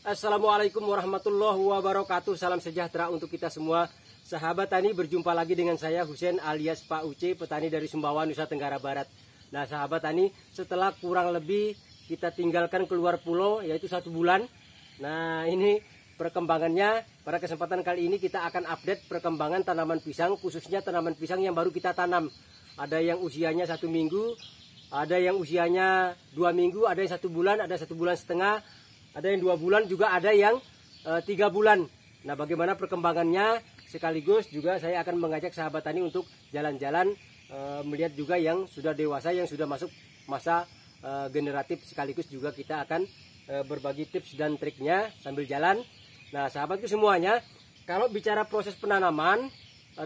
Assalamualaikum warahmatullahi wabarakatuh. Salam sejahtera untuk kita semua. Sahabat tani, berjumpa lagi dengan saya Husein alias Pak Uce, petani dari Sumbawa, Nusa Tenggara Barat. Nah sahabat tani, setelah kurang lebih kita tinggalkan keluar pulau yaitu 1 bulan. Nah ini perkembangannya. Pada kesempatan kali ini kita akan update perkembangan tanaman pisang, khususnya tanaman pisang yang baru kita tanam. Ada yang usianya 1 minggu, ada yang usianya 2 minggu, ada yang 1 bulan, ada 1 bulan setengah, ada yang 2 bulan, juga ada yang 3 bulan. Nah bagaimana perkembangannya, sekaligus juga saya akan mengajak sahabat tani untuk jalan-jalan melihat juga yang sudah dewasa, yang sudah masuk masa generatif, sekaligus juga kita akan berbagi tips dan triknya sambil jalan. Nah sahabatku semuanya, kalau bicara proses penanaman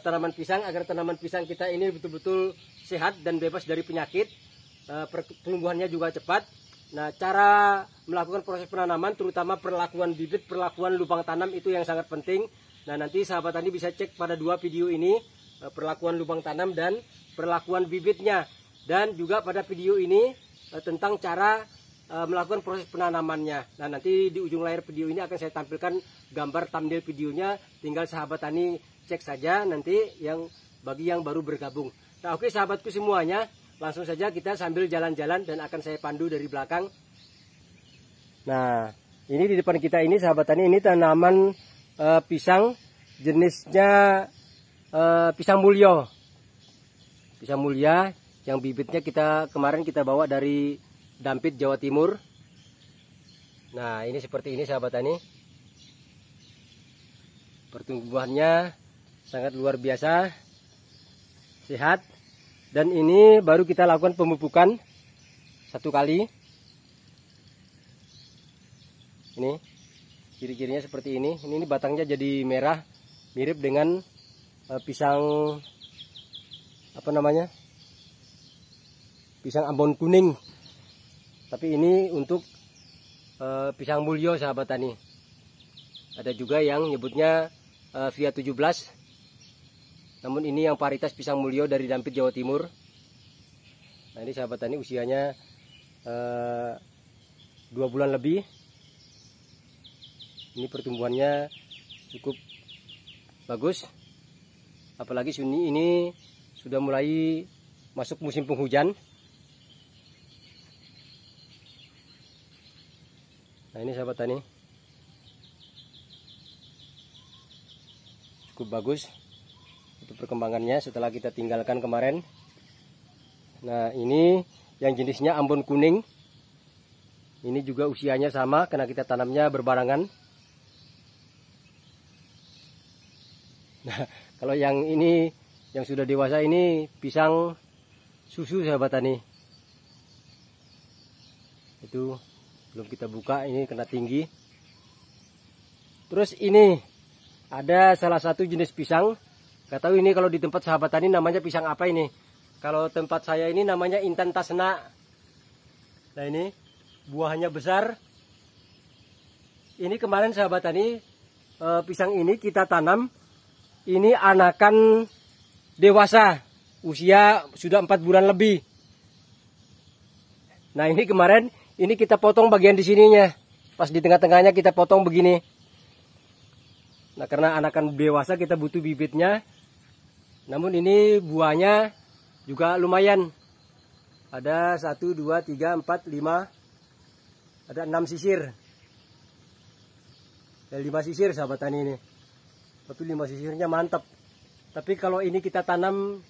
tanaman pisang, agar tanaman pisang kita ini betul-betul sehat dan bebas dari penyakit, pertumbuhannya juga cepat. Nah, cara melakukan proses penanaman, terutama perlakuan bibit, perlakuan lubang tanam, itu yang sangat penting. Nah, nanti sahabat tani bisa cek pada 2 video ini, perlakuan lubang tanam dan perlakuan bibitnya. Dan juga pada video ini tentang cara melakukan proses penanamannya. Nah, nanti di ujung layar video ini akan saya tampilkan gambar thumbnail videonya. Tinggal sahabat tani cek saja nanti bagi yang baru bergabung. Nah, oke sahabatku semuanya, langsung saja kita sambil jalan-jalan dan akan saya pandu dari belakang. Nah, ini di depan kita ini sahabat tani, ini tanaman pisang jenisnya pisang mulyo. Pisang mulia yang bibitnya kemarin kita bawa dari Dampit, Jawa Timur. Nah, ini seperti ini sahabat tani. Pertumbuhannya sangat luar biasa, sehat. Dan ini baru kita lakukan pemupukan 1 kali. Ini ciri-cirinya seperti ini. Ini batangnya jadi merah, mirip dengan pisang pisang Ambon kuning. Tapi ini untuk pisang mulyo sahabat tani. Ada juga yang nyebutnya Via 17. Namun ini yang paritas pisang mulyo dari Dampit, Jawa Timur. Nah ini sahabat tani usianya 2 bulan lebih. Ini pertumbuhannya cukup bagus. Apalagi ini sudah mulai masuk musim penghujan. Nah ini sahabat tani, cukup bagus itu perkembangannya setelah kita tinggalkan kemarin. Nah ini yang jenisnya Ambon kuning. Ini juga usianya sama karena kita tanamnya berbarengan. Nah kalau yang ini yang sudah dewasa ini pisang susu sahabat tani. Itu belum kita buka, ini kena tinggi. Terus ini ada salah satu jenis pisang. Gak tahu ini kalau di tempat sahabat tani namanya pisang apa ini. Kalau tempat saya ini namanya Intan Tasna. Nah ini buahnya besar. Ini kemarin sahabat tani pisang ini kita tanam. Ini anakan dewasa, usia sudah 4 bulan lebih. Nah ini kemarin ini kita potong bagian di sininya. Pas di tengah-tengahnya kita potong begini. Nah karena anakan dewasa kita butuh bibitnya. Namun ini buahnya juga lumayan. Ada 1, 2, 3, 4, 5. Ada 6 sisir. Dan 5 sisir sahabat tani ini. Tapi 5 sisirnya mantap. Tapi kalau ini kita tanam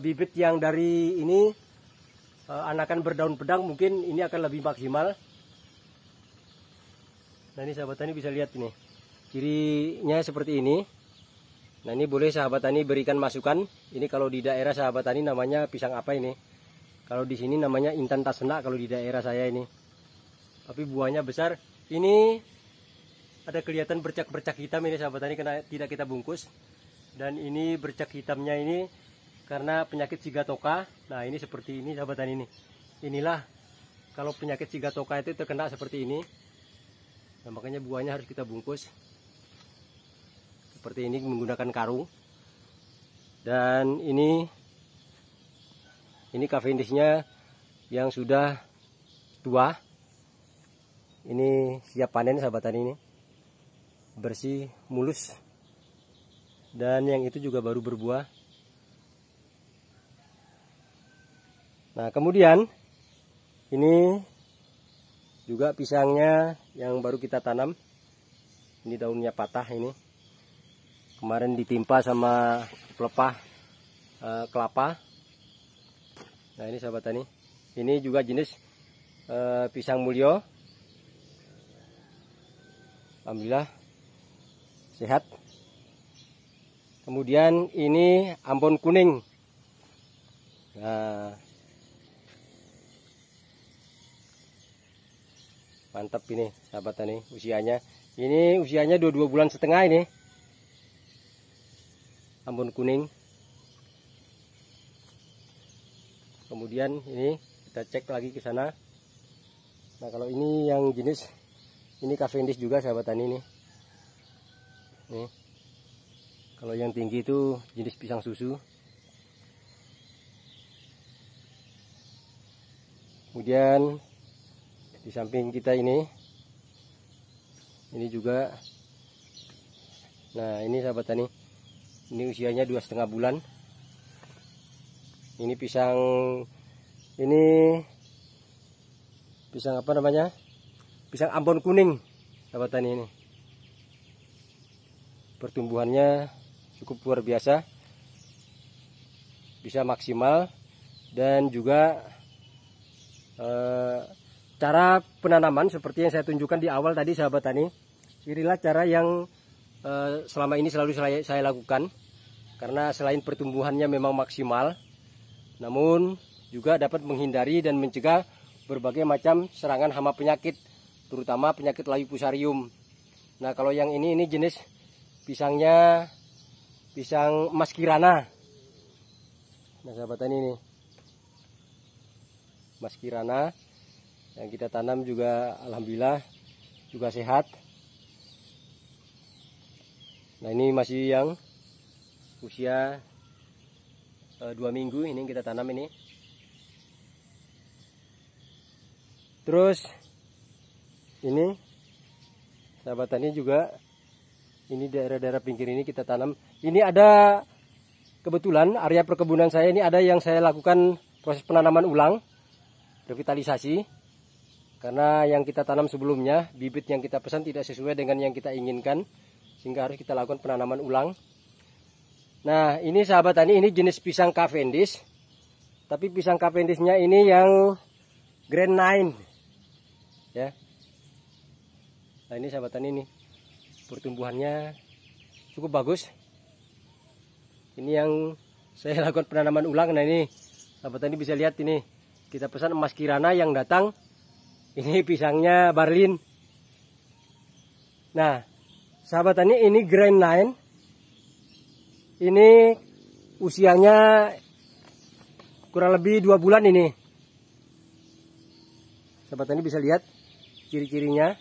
bibit yang dari ini anakan berdaun pedang, mungkin ini akan lebih maksimal. Nah ini sahabat tani bisa lihat ini. Cirinya seperti ini. Nah ini boleh sahabat tani berikan masukan. Ini kalau di daerah sahabat tani namanya pisang apa ini? Kalau di sini namanya Intan Tasna kalau di daerah saya ini. Tapi buahnya besar. Ini ada kelihatan bercak-bercak hitam ini sahabat tani karena tidak kita bungkus. Dan ini bercak hitamnya ini karena penyakit sigatoka. Nah ini seperti ini sahabat tani ini. Inilah kalau penyakit sigatoka itu terkena seperti ini. Nah makanya buahnya harus kita bungkus seperti ini menggunakan karung. Dan ini Cavendishnya yang sudah tua. Ini siap panen sahabat tani, ini bersih, mulus, dan yang itu juga baru berbuah. Nah, kemudian ini juga pisangnya yang baru kita tanam. Ini daunnya patah ini. Kemarin ditimpa sama pelepah kelapa. Nah, ini sahabat tani. Ini juga jenis pisang mulyo. Alhamdulillah sehat. Kemudian ini Ambon kuning. Nah, mantap ini sahabat tani usianya. Ini usianya 22 bulan setengah ini. Ambon kuning. Kemudian ini kita cek lagi ke sana. Nah, kalau ini yang jenis ini Cavendish juga sahabat tani ini. Nih. Kalau yang tinggi itu jenis pisang susu. Kemudian di samping kita ini juga. Nah, ini sahabat tani. Ini usianya 2,5 bulan. Ini pisang apa namanya? Pisang Ambon kuning sahabat tani ini. Pertumbuhannya cukup luar biasa. Bisa maksimal, dan juga cara penanaman seperti yang saya tunjukkan di awal tadi sahabat tani. Inilah cara yang selama ini selalu saya lakukan. Karena selain pertumbuhannya memang maksimal, namun juga dapat menghindari dan mencegah berbagai macam serangan hama penyakit, terutama penyakit layu fusarium. Nah, kalau yang ini jenis pisangnya pisang emas kirana. Nah, sahabat tani ini emas kirana yang kita tanam juga alhamdulillah juga sehat. Nah, ini masih yang usia 2 minggu ini kita tanam ini. Terus ini sahabat tani juga ini daerah-daerah pinggir ini kita tanam. Ini ada kebetulan area perkebunan saya ini ada yang saya lakukan proses penanaman ulang, revitalisasi. Karena yang kita tanam sebelumnya, bibit yang kita pesan tidak sesuai dengan yang kita inginkan, sehingga harus kita lakukan penanaman ulang. Nah, ini sahabat tani, ini jenis pisang Cavendish. Tapi pisang Cavendishnya ini yang Grand 9. Ya. Nah, ini sahabat tani ini. Pertumbuhannya cukup bagus. Ini yang saya lakukan penanaman ulang. Nah, ini sahabat tani bisa lihat ini. Kita pesan emas kirana yang datang. Ini pisangnya Barlin. Nah, sahabat tani ini Grand 9. Ini usianya kurang lebih 2 bulan ini. Sahabat tani bisa lihat ciri-cirinya.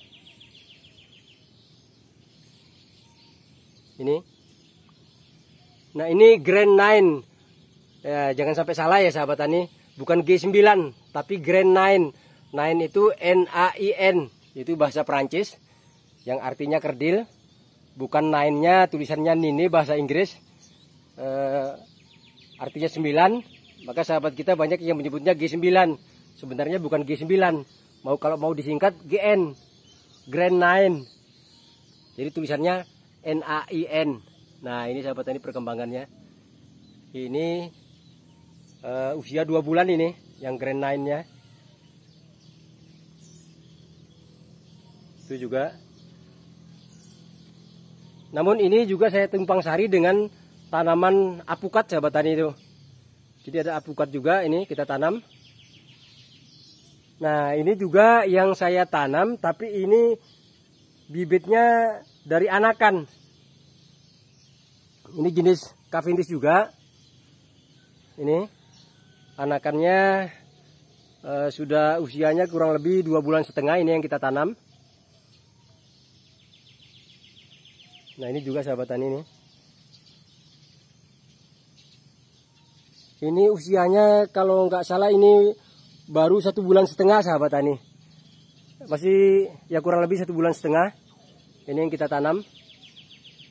Ini. Nah, ini Grand 9. Ya, jangan sampai salah ya sahabat tani. Bukan G9, tapi Grand 9. 9 itu N-A-I-N. Itu bahasa Perancis. Yang artinya kerdil. Bukan 9-nya tulisannya Nini bahasa Inggris. Artinya 9. Maka sahabat kita banyak yang menyebutnya G9. Sebenarnya bukan G9. Kalau mau disingkat GN. Grand 9. Jadi tulisannya N-A-I-N. Nah, ini sahabat tani perkembangannya. Ini usia 2 bulan ini yang Grand 9-nya. Itu juga. Namun ini juga saya tumpang sari dengan tanaman apukat sahabat tani itu. Jadi ada apukat juga ini kita tanam. Nah, ini juga yang saya tanam, tapi ini bibitnya dari anakan. Ini jenis Cavendish juga. Ini anakannya sudah usianya kurang lebih 2 bulan setengah ini yang kita tanam. Nah, ini juga sahabat tani ini. Ini usianya kalau nggak salah ini baru 1 bulan setengah sahabat tani. masih ya kurang lebih 1,5 bulan. Ini yang kita tanam.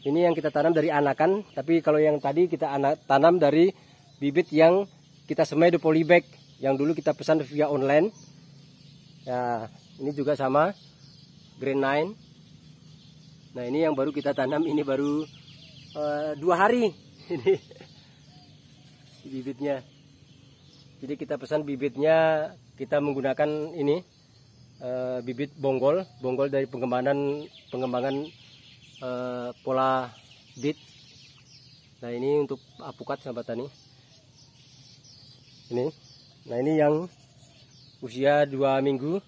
Ini yang kita tanam dari anakan, tapi kalau yang tadi kita tanam dari bibit yang kita semai di polybag yang dulu kita pesan via online. Ya, ini juga sama Green 9. Nah, ini yang baru kita tanam, ini baru 2 hari ini bibitnya. Jadi kita pesan bibitnya, kita menggunakan ini bibit bonggol dari pengembangan pola bit. Nah, ini untuk apukat sahabat tani. Ini. Nah, ini yang usia 2 minggu.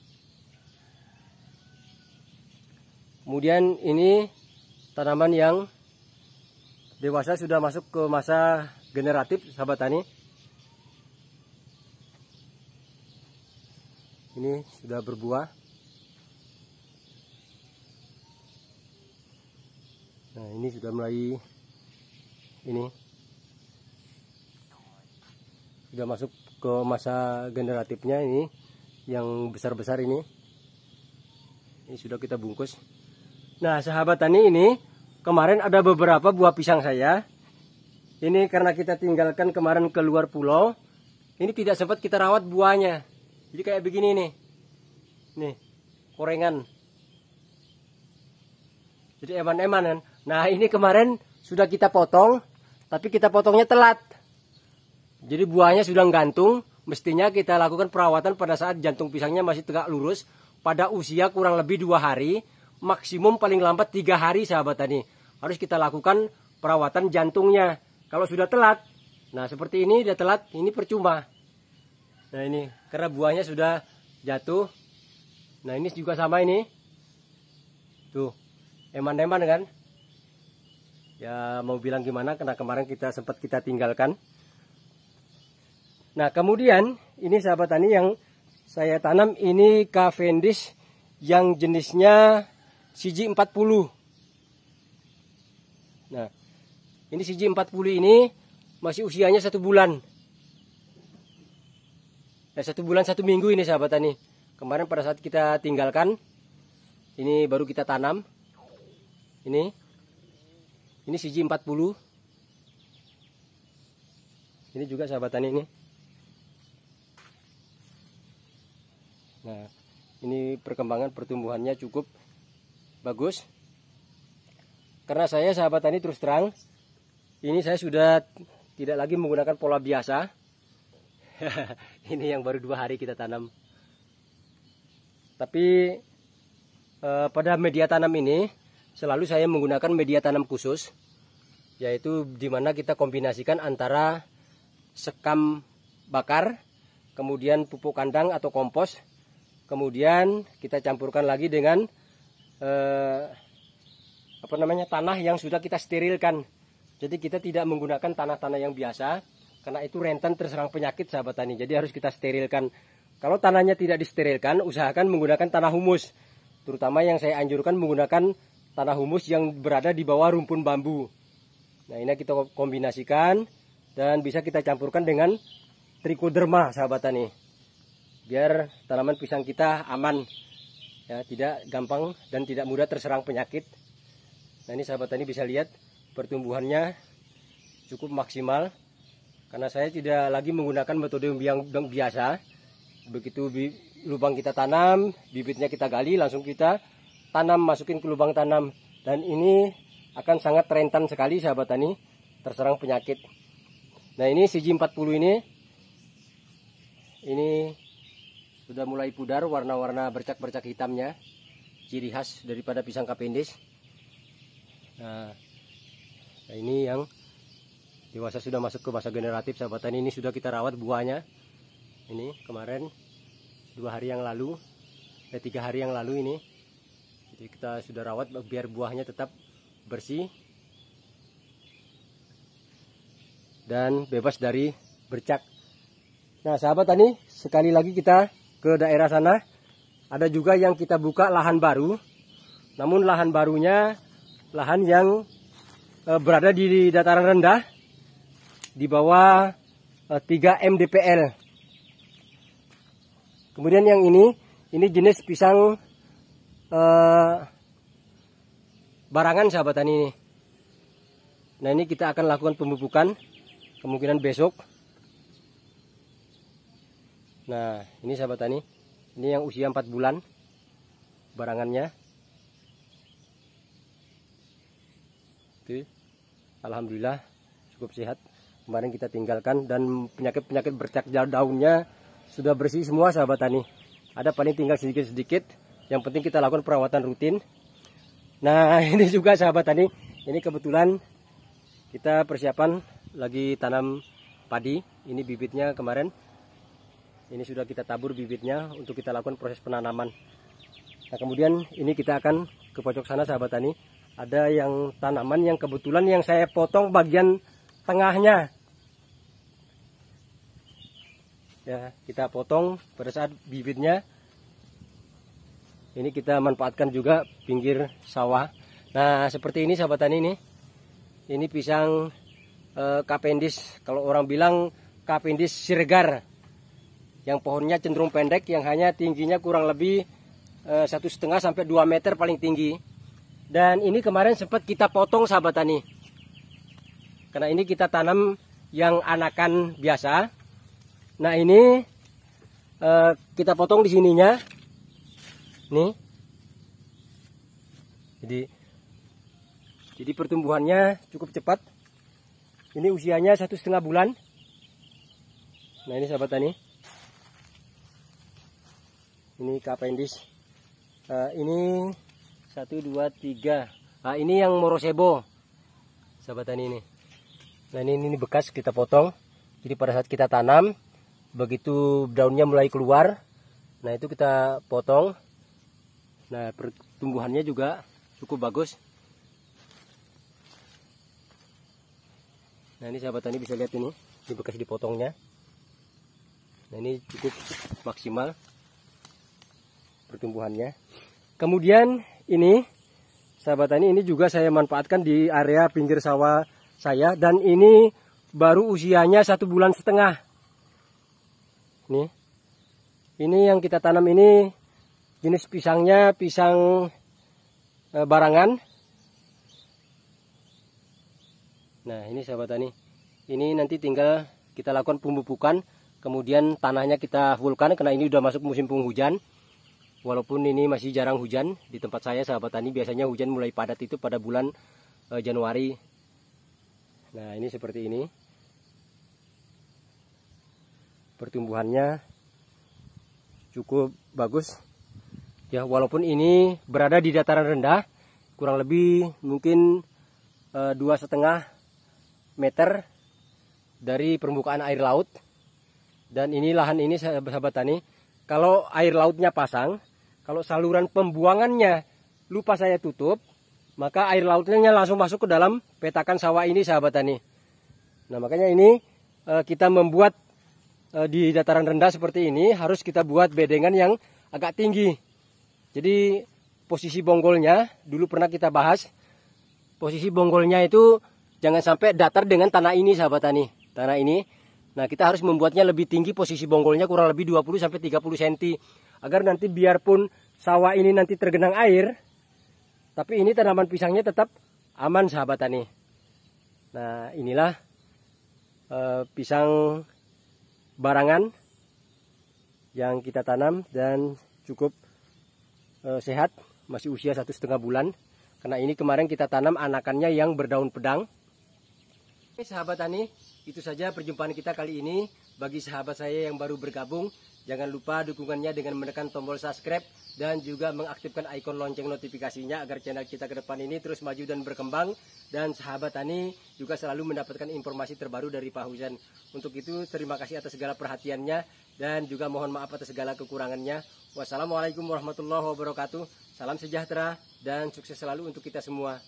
Kemudian ini tanaman yang dewasa sudah masuk ke masa generatif sahabat tani. Ini sudah berbuah. Nah, ini sudah mulai ini sudah masuk ke masa generatifnya, ini yang besar-besar ini sudah kita bungkus. Nah, sahabat tani, ini kemarin ada beberapa buah pisang saya. Ini karena kita tinggalkan kemarin ke luar pulau, ini tidak sempat kita rawat buahnya. Jadi kayak begini nih. Nih, korengan. Jadi eman-emanan. Nah, ini kemarin sudah kita potong, tapi kita potongnya telat. Jadi buahnya sudah gantung. Mestinya kita lakukan perawatan pada saat jantung pisangnya masih tegak lurus, pada usia kurang lebih 2 hari, maksimum paling lambat 3 hari sahabat tani. Harus kita lakukan perawatan jantungnya. Kalau sudah telat, nah seperti ini sudah telat, ini percuma. Nah, ini karena buahnya sudah jatuh. Nah, ini juga sama ini. Tuh, eman-eman kan? Ya mau bilang gimana, karena kemarin sempat kita tinggalkan. Nah, kemudian ini sahabat tani yang saya tanam ini Cavendish yang jenisnya CG40. Nah, ini CG40 ini masih usianya 1 bulan. Nah, 1 bulan 1 minggu ini sahabat tani. Kemarin pada saat kita tinggalkan, ini baru kita tanam. Ini CG40. Ini juga sahabat tani ini. Nah, ini perkembangan pertumbuhannya cukup bagus. Karena saya sahabat tani terus terang, ini saya sudah tidak lagi menggunakan pola biasa. Ini yang baru 2 hari kita tanam. Tapi pada media tanam ini selalu saya menggunakan media tanam khusus, yaitu dimana kita kombinasikan antara sekam bakar, kemudian pupuk kandang atau kompos, kemudian kita campurkan lagi dengan tanah yang sudah kita sterilkan. Jadi kita tidak menggunakan tanah-tanah yang biasa, karena itu rentan terserang penyakit sahabat tani. Jadi harus kita sterilkan. Kalau tanahnya tidak disterilkan, usahakan menggunakan tanah humus. Terutama yang saya anjurkan menggunakan tanah humus yang berada di bawah rumpun bambu. Nah, ini kita kombinasikan dan bisa kita campurkan dengan trichoderma sahabat tani. Biar tanaman pisang kita aman, ya, tidak gampang dan tidak mudah terserang penyakit. Nah, ini sahabat tani bisa lihat pertumbuhannya cukup maksimal. Karena saya tidak lagi menggunakan metode yang biasa. Begitu lubang kita tanam, bibitnya kita gali, langsung kita tanam, masukin ke lubang tanam. Dan ini akan sangat rentan sekali sahabat tani terserang penyakit. Nah, ini CG40 ini sudah mulai pudar, warna-warna bercak-bercak hitamnya, ciri khas daripada pisang Cavendish. Nah, ini yang dewasa sudah masuk ke masa generatif sahabat tani. Ini sudah kita rawat buahnya. Ini kemarin 2 hari yang lalu, 3 hari yang lalu ini. Jadi kita sudah rawat biar buahnya tetap bersih dan bebas dari bercak. Nah, sahabat tani, sekali lagi kita ke daerah sana. Ada juga yang kita buka lahan baru. Namun lahan barunya lahan yang berada di dataran rendah, di bawah 3 mdpl. Kemudian yang ini jenis pisang barangan sahabat tani ini. Nah ini kita akan lakukan pemupukan kemungkinan besok. Nah ini sahabat tani, ini yang usia 4 bulan barangannya. Tuh, alhamdulillah cukup sehat. Kemarin kita tinggalkan dan penyakit-penyakit bercak daunnya sudah bersih semua sahabat tani. Ada paling tinggal sedikit-sedikit. Yang penting kita lakukan perawatan rutin. Nah ini juga sahabat tani, ini kebetulan kita persiapan lagi tanam padi. Ini bibitnya kemarin. Ini sudah kita tabur bibitnya untuk kita lakukan proses penanaman. Nah kemudian ini kita akan ke pojok sana sahabat tani. Ada yang tanaman yang kebetulan yang saya potong bagian tengahnya. Ya, kita potong pada saat bibitnya. Ini kita manfaatkan juga pinggir sawah. Nah, seperti ini sahabat tani ini. Ini pisang Cavendish. Kalau orang bilang Cavendish Siregar. Yang pohonnya cenderung pendek, yang hanya tingginya kurang lebih 1,5 sampai 2 meter paling tinggi. Dan ini kemarin sempat kita potong sahabat tani. Karena ini kita tanam yang anakan biasa. Nah ini kita potong di sininya, nih. Jadi pertumbuhannya cukup cepat. Ini usianya 1,5 bulan. Nah ini sahabat tani, ini Cavendish. Ini 1, 2, 3. Nah ini yang Morosebo, sahabat tani ini. Nah ini bekas kita potong. Jadi pada saat kita tanam, begitu daunnya mulai keluar, nah itu kita potong. Nah pertumbuhannya juga cukup bagus. Nah ini sahabat tani bisa lihat ini bekas dipotongnya. Nah ini cukup maksimal pertumbuhannya. Kemudian ini sahabat tani, ini juga saya manfaatkan di area pinggir sawah saya. Dan ini baru usianya 1,5 bulan. Nih, ini yang kita tanam ini jenis pisangnya pisang barangan. Nah ini sahabat tani, ini nanti tinggal kita lakukan pemupukan, kemudian tanahnya kita fullkan karena ini udah masuk musim penghujan. Walaupun ini masih jarang hujan di tempat saya sahabat tani, biasanya hujan mulai padat itu pada bulan Januari. Nah ini seperti ini. Pertumbuhannya cukup bagus ya, walaupun ini berada di dataran rendah, kurang lebih mungkin 2,5 meter dari permukaan air laut. Dan ini lahan ini sahabat tani, kalau air lautnya pasang, kalau saluran pembuangannya lupa saya tutup, maka air lautnya langsung masuk ke dalam petakan sawah ini sahabat tani. Nah makanya ini kita membuat di dataran rendah seperti ini harus kita buat bedengan yang agak tinggi. Jadi posisi bonggolnya dulu pernah kita bahas. Posisi bonggolnya itu jangan sampai datar dengan tanah ini sahabat tani. Tanah ini. Nah kita harus membuatnya lebih tinggi, posisi bonggolnya kurang lebih 20 sampai 30 cm. Agar nanti biarpun sawah ini nanti tergenang air, tapi ini tanaman pisangnya tetap aman sahabat tani. Nah inilah pisang barangan yang kita tanam dan cukup sehat, masih usia 1,5 bulan. Karena ini kemarin kita tanam anakannya yang berdaun pedang. Oke sahabat tani, itu saja perjumpaan kita kali ini. Bagi sahabat saya yang baru bergabung, jangan lupa dukungannya dengan menekan tombol subscribe dan juga mengaktifkan ikon lonceng notifikasinya agar channel kita ke depan ini terus maju dan berkembang. Dan sahabat tani juga selalu mendapatkan informasi terbaru dari Pak Husen. Untuk itu terima kasih atas segala perhatiannya dan juga mohon maaf atas segala kekurangannya. Wassalamualaikum warahmatullahi wabarakatuh. Salam sejahtera dan sukses selalu untuk kita semua.